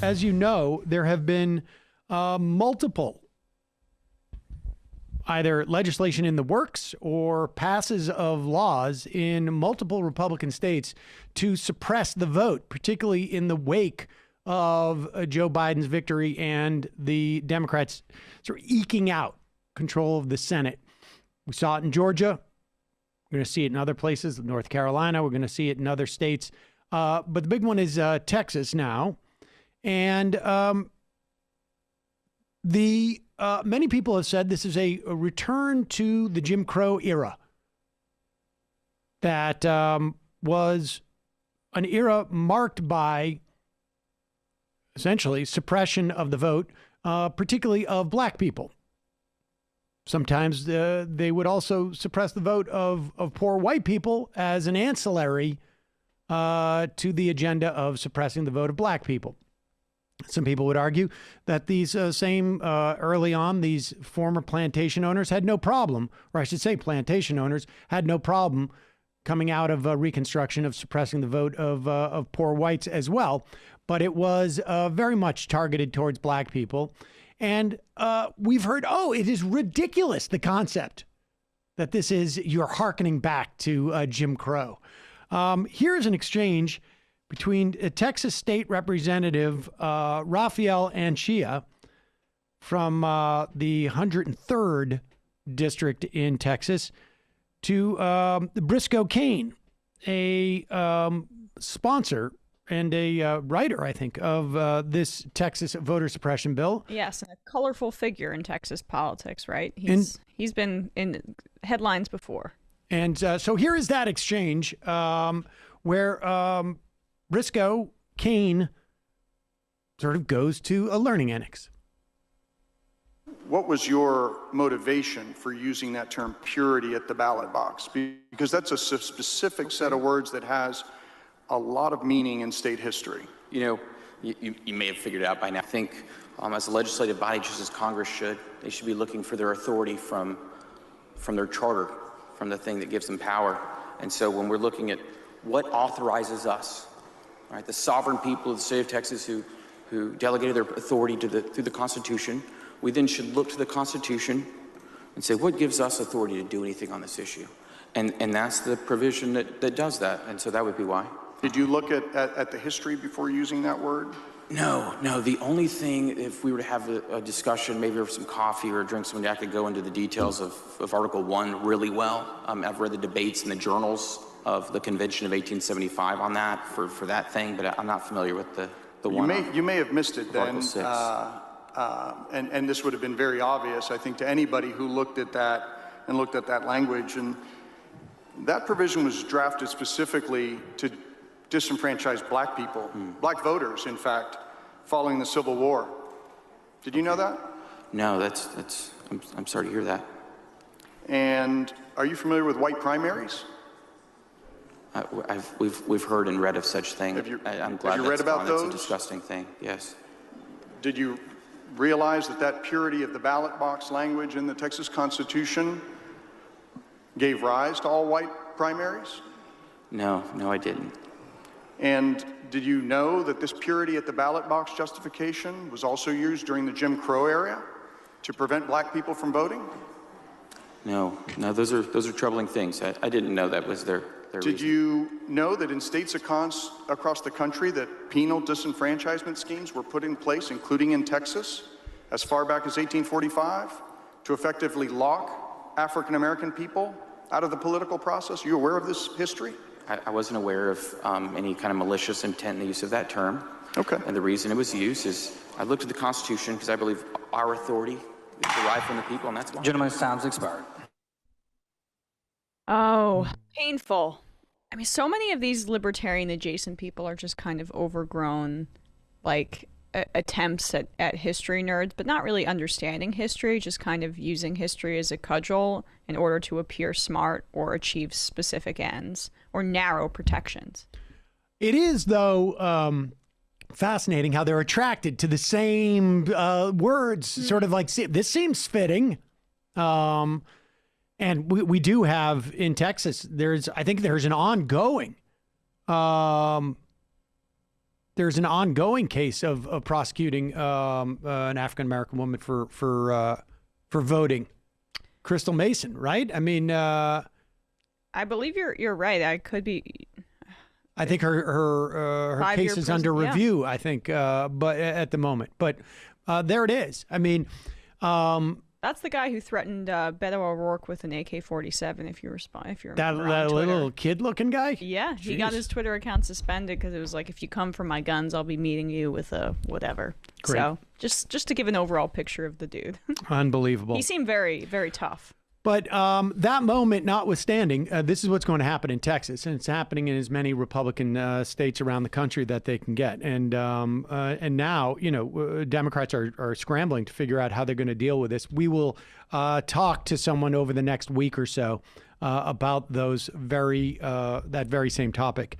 as you know, there have been multiple either legislation in the works or passes of laws in multiple Republican states to suppress the vote, particularly in the wake of Joe Biden's victory and the Democrats sort of eking out control of the Senate. We saw it in Georgia. We're going to see it in other places, North Carolina. We're going to see it in other states. But the big one is Texas now. And many people have said this is a return to the Jim Crow era. That was an era marked by essentially suppression of the vote, particularly of black people. Sometimes they would also suppress the vote of poor white people as an ancillary to the agenda of suppressing the vote of black people. Some people would argue that these early on, these former plantation owners had no problem, or I should say plantation owners had no problem coming out of Reconstruction of suppressing the vote of poor whites as well. But it was very much targeted towards black people. And we've heard, it is ridiculous, the concept that you're hearkening back to Jim Crow. Here's an exchange between Texas State Representative Rafael Anchía from the 103rd District in Texas to Briscoe Cain, a sponsor and a writer, I think, of this Texas voter suppression bill. Yes, and a colorful figure in Texas politics, right? He's been in headlines before. And so here is that exchange where Briscoe Cain sort of goes to a learning annex. What was your motivation for using that term purity at the ballot box? Because that's a specific set of words that has a lot of meaning in state history. You know, you may have figured it out by now. I think as a legislative body, just as Congress should, they should be looking for their authority from their charter, from the thing that gives them power. And so when we're looking at what authorizes us, right, the sovereign people of the state of Texas who delegated their authority through the Constitution, we then should look to the Constitution and say, what gives us authority to do anything on this issue? And that's the provision that does that. And so that would be why. Did you look at the history before using that word? No. The only thing, if we were to have a discussion, maybe over some coffee or a drink, somebody I could go into the details of Article 1 really well. I've read the debates in the journals of the Convention of 1875 on that for that thing, but I'm not familiar with the one. You may have missed it then. Article 6. And this would have been very obvious, I think, to anybody who looked at that and looked at that language. And that provision was drafted specifically to disenfranchise black people, black voters, in fact, following the Civil War. Did you know that? No, I'm sorry to hear that. And are you familiar with white primaries? We've heard and read of such things. I'm glad have you read about those? That's a disgusting thing, yes. Did you realize that purity of the ballot box language in the Texas Constitution gave rise to all white primaries? No, I didn't. And did you know that this purity at the ballot box justification was also used during the Jim Crow era to prevent black people from voting? No, those are troubling things. I didn't know that was their Did reason. you know that in states across the country that penal disenfranchisement schemes were put in place, including in Texas, as far back as 1845, to effectively lock African-American people out of the political process? Are you aware of this history? I wasn't aware of any kind of malicious intent in the use of that term. Okay. And the reason it was used is I looked at the Constitution because I believe our authority is derived from the people, and that's why. Gentlemen's time's expired. Oh, painful. I mean, so many of these libertarian adjacent people are just kind of overgrown, like, attempts at history nerds, but not really understanding history, just kind of using history as a cudgel in order to appear smart or achieve specific ends or narrow protections. It is, though, fascinating how they're attracted to the same words, sort of like, this seems fitting. And we do have in Texas, I think there's an ongoing there's an ongoing case of prosecuting an African American woman for voting, Crystal Mason, right? I mean, I believe you're right. I could be. I think her case is under review. I think, but at the moment, but there it is. I mean, that's the guy who threatened Beto O'Rourke with an AK-47. If you remember that on little kid-looking guy. Yeah, he got his Twitter account suspended because it was like, if you come for my guns, I'll be meeting you with a whatever. Great. So just to give an overall picture of the dude. Unbelievable. He seemed very, very tough. But that moment notwithstanding, this is what's going to happen in Texas, and it's happening in as many Republican states around the country that they can get. And now, Democrats are scrambling to figure out how they're going to deal with this. We will talk to someone over the next week or so about that very same topic.